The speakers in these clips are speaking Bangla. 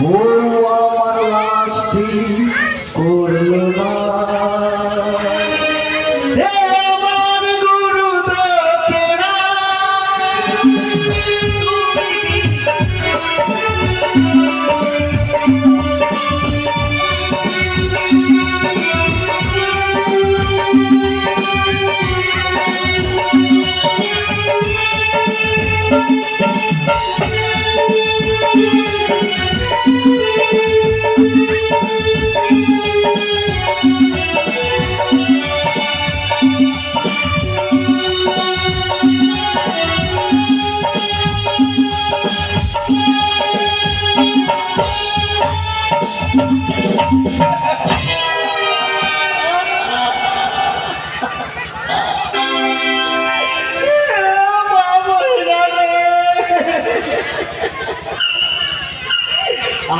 ও আমার লাশটি করলো না আমার গুরুদেবেরা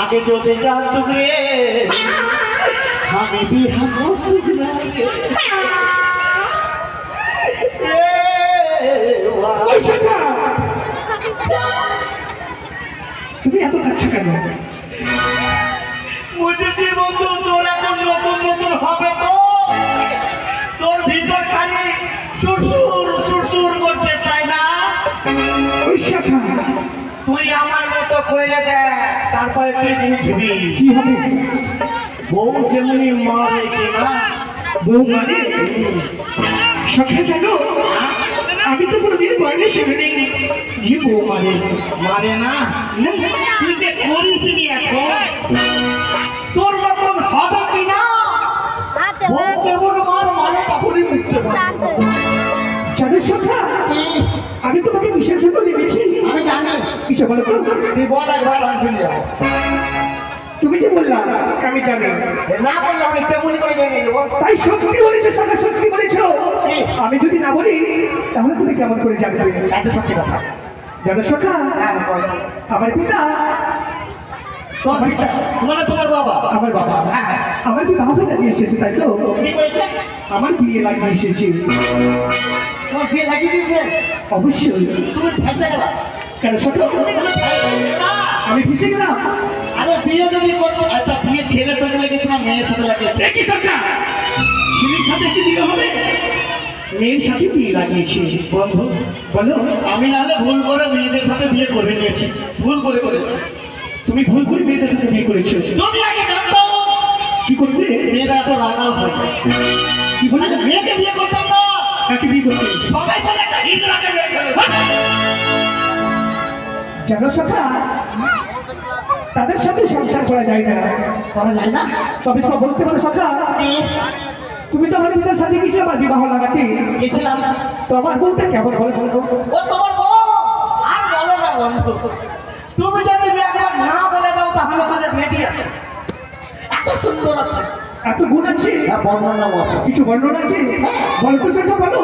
আগে যদি জানতুক রে আমি বিহা করতুক না রে তুমি এত কাছে কেন? বুঝেছি বন্ধু, তোর এখন নতুন নতুন হবে তো তোর ভিতর খালি সুরসুর সুরসুর করছে, তাই না? তুই আমার মতো কইরে দে, তারপরে তুই বুঝবি কি হবে। বউ যেমনি মারে কিনা বউ মানে সখা জানো, আমি তো কোনোদিন বয়নে শুনিনি যে বউ মানে মারে না। তুই যে করিস নি এখন, তোর মতন হবে কিনা বউ কেমন মার মানে তখনই বুঝতে পারবি। জানো সখা, আমি তোমাকে কিসের জন্য লিখেছি? আমি জানি। কিসে বলো তো? তুই বল একবার, আমি শুনে যাবো। তুমি যে বললাম আমি জানি, না বললে আমি কেমন করে জেনে নেবো? তাই সত্যি বলেছো সখা, সত্যি বলেছো। আমি যদি না বলি তাহলে তুমি কেমন করে জানবে? এত সত্যি কথা। জানো সখা, হ্যাঁ বল। আমার পিতা, তোমার পিতা মানে তোমার বাবা? আমার বাবা হ্যাঁ। আমার বিবাহ লাগিয়ে এসেছে, তাই তো? কি করেছে? আমার বিয়ে লাগিয়ে এসেছে। তোমার বিয়ে লাগিয়ে দিয়েছে? অবশ্যই। তুমি ফেসে গেলা কেন সখা? আমি ফেসে গেলাম? আরে বিয়ে যদি করবো, আচ্ছা বিয়ে ছেলের সাথে লেগেছে না মেয়ের সাথে লেগেছে? একই সখা, ছেলের সাথে কি বিয়ে হবে? মেয়ের সাথে বিয়ে লাগিয়েছে। বন্ধু বলো। আমি নাহলে ভুল করে মেয়েদের সাথে বিয়ে করে নিয়েছি, ভুল করে করেছি। তুমি ভুল করে মেয়েদের সাথে বিয়ে করেছো। যদি আগে জানতাম কি করবে? মেয়েরা এত রাগাল হয়। কি বলে? আরে মেয়েকে বিয়ে করতাম না। কাকে বিয়ে করবে? সবাই বলে একটা হিজড়াকে বিয়ে করে। জানো সখা, তাদের সাথে সংসার করা যায় না। করা যায় না? তবে সব বলতে পারো সখা, তুমি তো আমার পিতার সাথে গেছিলে আমার বিবাহ লাগাতে। গেছিলাম। তো আমার বলতে কেমন বলে বলতো? ও তোমার বউ? আর বলো না বন্ধু, তুমি যদি একবার না বলে দাও তাহলে ওখানে রেডি আছে, এত সুন্দর আছে, এত গুণ আছে? বর্ণনাও আছে। কিছু বর্ণনা আছে? গল্প সখা বলো।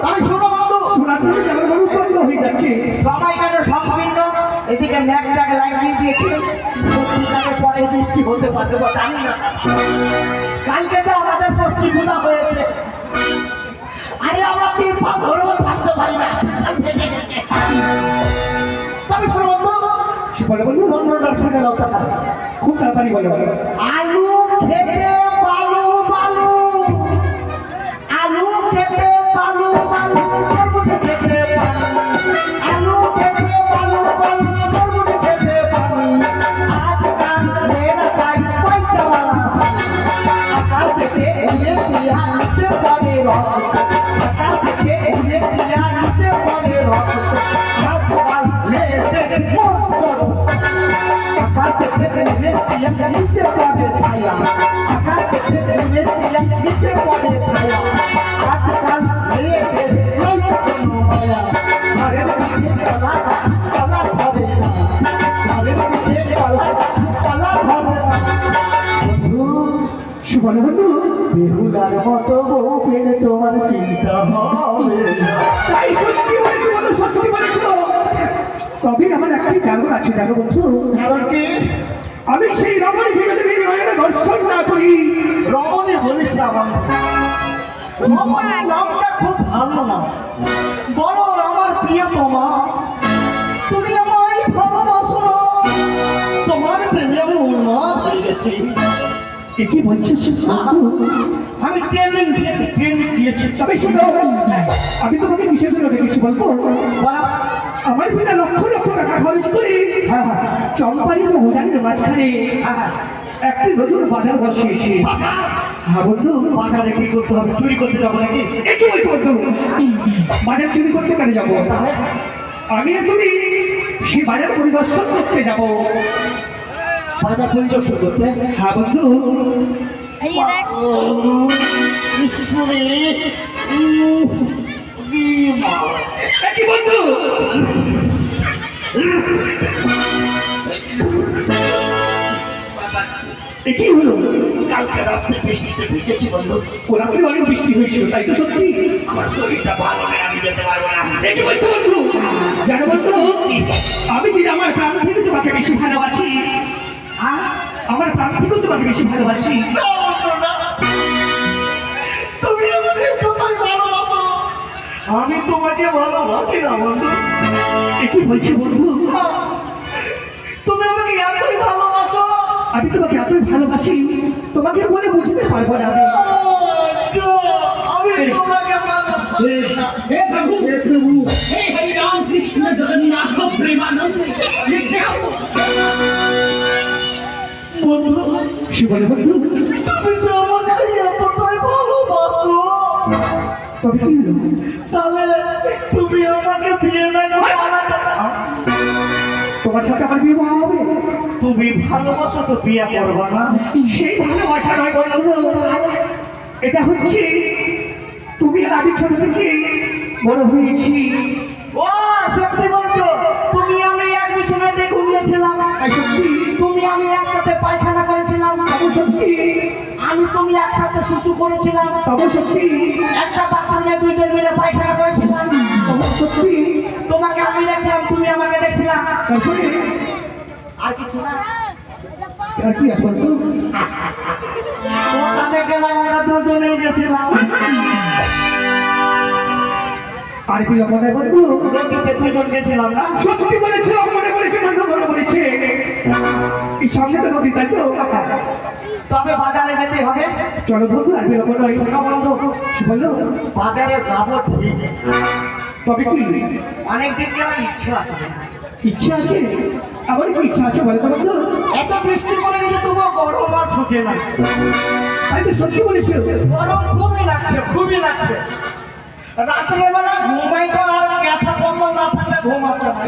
আমি শোনো বন্ধু, শোনা তুমি যেমন বড় উৎপন্ন হয়ে যাচ্ছে। সবাই কেন সম্পূর্ণ এদিকে ম্যাকটাক লাগিয়ে দিয়েছে, সত্যিকারের পরে বৃষ্টি হতে পারবে বা জানি না। কালকে তো আমাদের ষষ্ঠী পূজা হয়েছে, আরে আমরা 3 পা ধরবো থাকতে পারি না, থেকে গেছে। তবে শোনো বন্ধু, বলো বন্ধু। বর্ণনা শুনে নাও কথা। খুব তাড়াতাড়ি বলো। আলু খেতে বালু বালু, আলু খেতে বালু বালু, তরমুজ খেতে বালু, আলু খেতে বালু বালু, তরমুজ খেতে বালু। আজকাল মেয়েরা চাই পয়সাওয়ালা, আকাশ থেকে এনে দিয়া নিচে পড়ে রস, আকাশ থেকে এনে দিয়া নিচে পড়ে রস। আজকাল মেয়েদের মন করো, আকাশ থেকে এনে দিয়া নিচে পড়ে ছায়া, আকাশ থেকে এনে দিয়া নিচে পড়ে ছায়া। আজকাল মেয়েদের নয় কোনো মায়া, ঘরের পিছে কলা কলা ধরে না, ঘরের পিছে কলা কলা ধরে না। বন্ধু সুবর্ণ বন্ধু, বেহুলার মতো বউ পেলে তোমার চিন্তা হবে না। তাই সত্যি বলেছো বলো, সত্যি বলেছো। তবে আমার একটি কারণ আছে জানো বন্ধু। কারণ কি? আমি সেই রমণী ভেবে দেবী নয়নে দর্শন না করি। রমণী বলিস না বন্ধু, রমণী নামটা খুব ভালো না, বলো আমার প্রিয়তমা, তুমি আমায় ভালোবাসো না, তোমার প্রেমে আমি করেছি। এ কি বলছিস বন্ধু? আমি ট্রেনিং দিয়েছি। তবে শোনো, আমি তোমাকে কিসের জন্য ডেকেছি বলবো? বলো। আমার পিতা লক্ষ লক্ষ টাকা খরচ করে হ্যাঁ হ্যাঁ চম্পারি ও উড়ানের মাঝখানে হ্যাঁ হ্যাঁ। একটি নতুন বাজার বসিয়েছি। হ্যাঁ বন্ধু, বাজারে কি করতে হবে? চুরি করতে যাবো নাকি? এ কি বলছো বন্ধু? বাজার চুরি করতে কেন যাবো? তাহলে আমি আর তুমি সেই বাজার পরিদর্শন করতে যাবো। বাজার পরিদর্শন করতে? হ্যাঁ বন্ধু। এই দেখ ঈশ্বরী, মা। এ কি বন্ধু? এ কি হলো? কালকে রাত্রে বৃষ্টিতে ভিজেছি বন্ধু। ও রাত্রে অনেক বৃষ্টি হয়েছিল, তাই তো সত্যি? আমার শরীরটা ভালো নয়, আমি যেতে পারবো না। এ কি বলছো বন্ধু? জানো বন্ধু, আমি কি আমার প্রাণ থেকে তোমাকে বেশি ভালোবাসি? আমার প্রাণ থেকেও তোমাকে বেশি ভালোবাসি। না বন্ধু, না। তুমি আমাকে কোথায় ভালোবাসো? আমি তোমাকে ভালোবাসি না বন্ধু। এ কি বলছো বন্ধু? তুমি আমাকে এতই ভালোবাসো? আমি তোমাকে এতই ভালোবাসি, তোমাকে বলে বুঝতে পারবো না। আমি তোমাকে ভালোবাসি না। हे प्रभु, हे प्रभु, हे हरि राम कृष्ण जगन्नाथ प्रेमानंद, ये क्या हुआ? বন্ধু, শিবলে বন্ধু, তুমি যে আমাকে এতটাই ভালোবাসো, তবে কি হলো? তাহলে তুমি আমাকে বিয়ে না করে আলাদা। তোমার সাথে আমার বিবাহ হবে? তুমি ভালোবাসো তো বিয়ে করবা না? সেই ভালোবাসা নয় বন্ধু, এটা হচ্ছে তুমি আর আমি ছোট থেকে বড় হয়েছি। ও সত্যি বলছো? তুমি আমি এক বিছানাতে ঘুমিয়েছিলাম, তাই সত্যি? তুমি আমি একসাথে পায়খানা করেছিলাম, তবে সত্যি? আমি তুমি একসাথে শুশু করেছিলাম, তবে সত্যি? একটা বাথরুমে দুইজন মিলে পায়খানা করেছিলাম, তবে সত্যি? তোমাকে আমি দেখছিলাম, তুমি আমাকে দেখছিলাম। তারপরে আর কিছু না? আর কি আছে বন্ধু? ওখানে গেলাম, আমরা দুজনেই গেছিলাম। আর কি মনে বন্ধু? নদীতে দুজন গেছিলাম না? সত্যি বলেছে, মনে করেছে, বন্ধু মনে করেছে। এই সামনে তো নদী, তাই তো? তবে বাজারে যেতে হবে। চলো বন্ধু, আর বিলম্ব নয়। শোনো বন্ধু, কি বললো? বাজারে যাবো ঠিক, তবে কি অনেকদিন গেলাম, ইচ্ছা আছে। ইচ্ছা আছে? আমার কি ইচ্ছা আছে বলো তো বন্ধু? এত বৃষ্টি পড়ে গেছে, তবুও গরম আর ছুটে না। আমি তো সত্যি বলেছি। গরম খুবই লাগছে, খুবই লাগছে। রাত্রে বেলা ঘুমাইতে আর ক্যাথা কম্বল না থাকলে ঘুম আসে না।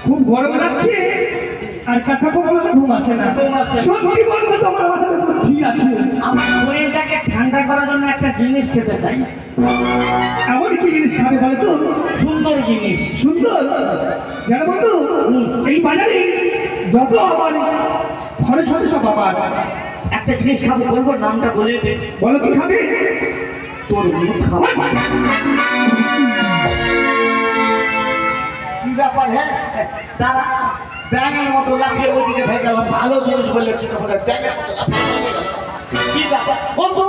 খুব গরম লাগছে আর কথা বলতে ঘুম আসে না। ঘুম আসে না। সত্যি বলতে তোমার মাথাতে বুদ্ধি আছে। আমার শরীরটাকে ঠান্ডা করার জন্য একটা জিনিস খেতে চাই। এমন কি জিনিস খাবে বলো তো? সুন্দর জিনিস। সুন্দর? জানো বন্ধু, এই বাজারে যত আমার খরচ হবে সব আমার। একটা জিনিস খাবো, বলবো নামটা বলে দে। বলো কি খাবে? তোর মুখ খাবো। কি ব্যাপার? হ্যাঁ, তারা ব্যাঙের মতো লাগিয়ে ওইদিকে ভেঙে গেলাম। ভালো জিনিস বলেছি তো বলে ব্যাঙের মতো লাফিয়ে ভেঙে গেলাম। কি ব্যাপার বন্ধু?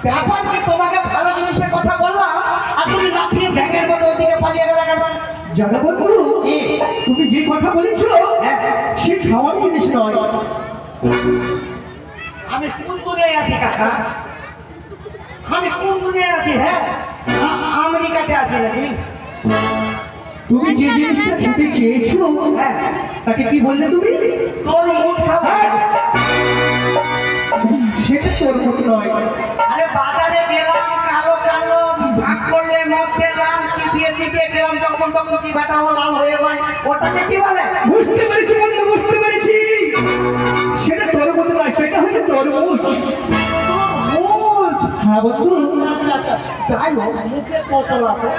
ব্যাপার কি? তোমাকে ভালো জিনিসের কথা বললাম আর তুমি লাফিয়ে ব্যাঙের মতো ওইদিকে পালিয়ে গেলে কেন? জানো বন্ধু, তুমি যে কথা বলেছো সে খাওয়ার জিনিস নয়। আমি কোন দুনিয়ায় আছি কাকা? আমি কোন দুনিয়ায় আছি? হ্যাঁ, আমেরিকাতে আছি নাকি? তুমি যে জিনিসটা খেতে চেয়েছো হ্যাঁ, তাকে কি বললে তুমি? তোর মুখ খাবো। সেটা তোর মতো নয়। আরে বাজারে গেলাম, কালো কালো ভাগ করলে মদ খেলাম, চিপিয়ে চিপিয়ে গেলাম, যখন তখন চিপাটাও লাল হয়ে যায়, ওটাকে কি বলে? বুঝতে পেরেছি বন্ধু, বুঝতে পেরেছি। সেটা তোর মতো নয়, সেটা হচ্ছে তরমুজ। মুখ। হ্যাঁ বন্ধু। আচ্ছা, আচ্ছা, যাই হোক, মুখে তোতলা তো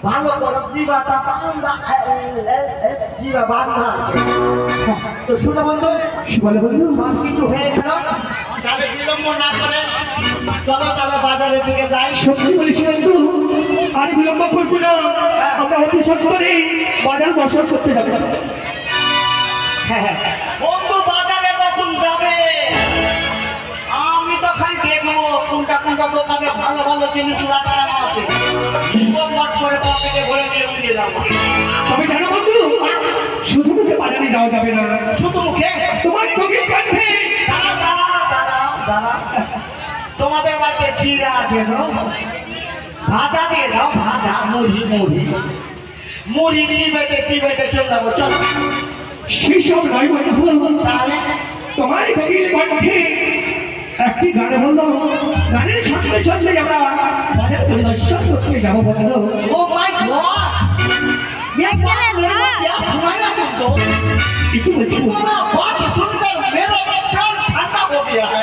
ভালো করো, জিবাটা বান্ধা, জিবা বান্ধা আছে। তো শুনো বন্ধু, কি বলে বন্ধু? সব কিছু হয়ে গেল, তাহলে বিলম্ব না করে চলো তাহলে বাজারের দিকে যাই। সত্যি বলেছি বন্ধু, আর বিলম্ব করবো না। আমরা অতি সত্তরে বাজার বসর করতে যাবো। হ্যাঁ, বন্ধু বাজারে কখন যাবে? আমি তো খালি দেখবো কোনটা কোনটা দোকানে ভালো ভালো জিনিস লাগানো আছে, মট করে পকেটে ভরে দিয়ে উড়িয়ে যাবো। তবে জানো বন্ধু, শুধু মুখে বাজারে যাওয়া যাবে না। শুধু মুখে? তোমার চোখে দিয়ে দাও, ভাজা দিয়ে দাও, ভাজা মুড়ি মুড়ি মুড়ি চিবেটে চলে যাবো, চল। সেসব নয় বন্ধু, তাহলে তোমার কোকিল কণ্ঠে একটি গান বললো, গানের ছন্দে ছন্দে আমরা বাজার পরিদর্শন করতে যাবো বন্ধু। ও মাই গড, ये क्या सुनाया तुमको? একটু বলছি पूरा बात सुनकर मेरा प्राण ठंडा हो गया है।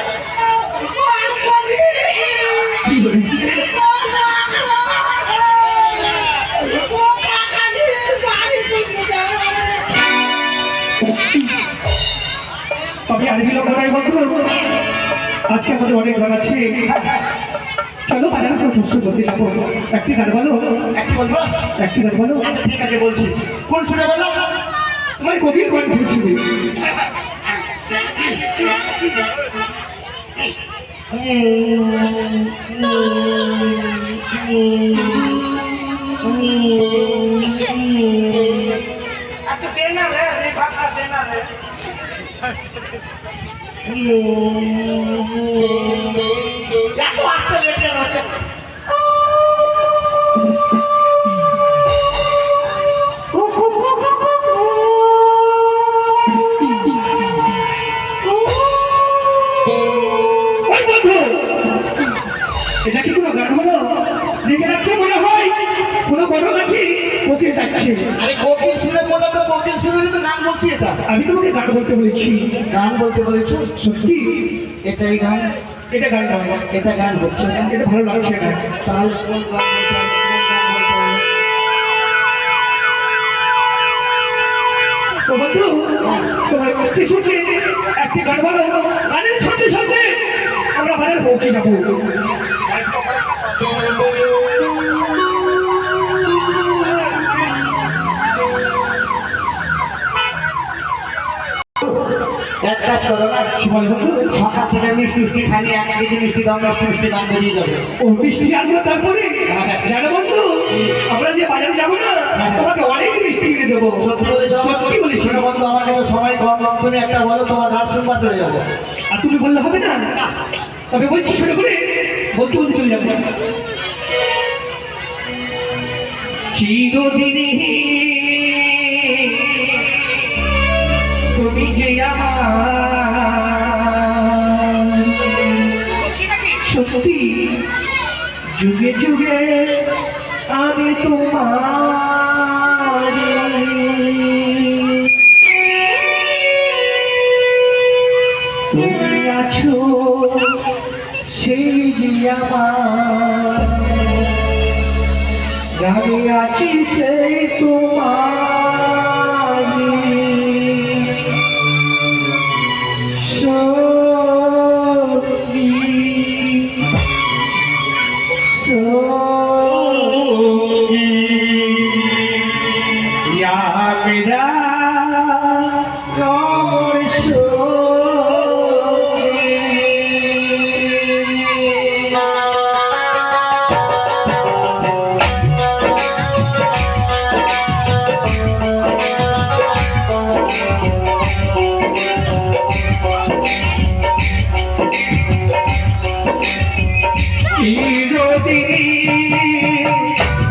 কি বলেছি? তবে আর বিলম্ব নয় বন্ধু, আজকে আমাদের অনেক গান আছে, চলো বাজারে প্রদর্শন করতে যাবো। একটি গান বলো, একটু বলবো? একটি গান বলো। আচ্ছা ঠিক আছে বলছি, কোন শুনে বলো? তোমার কোকিল কণ্ঠে ছিল। अच्छा देना रे, रे भागना देना रे। या तो आस्ते लेके रहो। এটা কি কোনো গান হলো? দেখে যাচ্ছে মনে হয় কোনো বড় গাছি কোকিল ডাকছে। अरे कोकिल सुने बोला तो कोकिल सुने तो गान বলছি এটা। আমি তোমাকে গান বলতে বলেছি। গান বলতে বলেছো? সত্যি এটাই গান? এটা গান নয়, এটা গান হচ্ছে না। এটা ভালো লাগছে না। তাহলে কোন গান বলতে হবে? তো বন্ধু, তোমার কষ্টে শুনে একটি গান বলো, গানের সাথে সাথে আমরা বাজারে পৌঁছে যাবো। একটা ছোড়ো না, কি বলে বন্ধু? সকাল থেকে মিষ্টি খালি 1 কেজি মিষ্টি দাও, মিষ্টি দাম বেরিয়ে যাবে। ও মিষ্টি আনবো তারপরে জানো বন্ধু, আমরা যে বাজারে যাবো না, তোমাকে অনেক মিষ্টি কিনে দেবো। সত্যি বলেছো? সত্যি বলেছি। ছোট বন্ধু, আমার কাছে সময় কম, তুমি একটা বলো, তোমার গান শুনবার চলে যাবো। আর তুমি বললে হবে না? তবে বলছি ছোট করে বলতে বলতে চলে যাবো। চিরদিনই তুমি যে আমার, সত্যি যুগে যুগে আমি তোমার, তুমি আছো সেই যে আমার, আমি আছি সেই তোমার, সত্যি সত্যি ইয়া মেরা রমর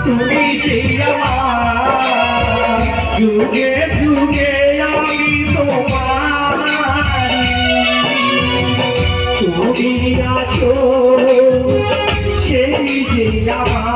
তুমি যে আমার, যুগে যুগে আমি তোমার, তুমি আছো সেই যে আমার।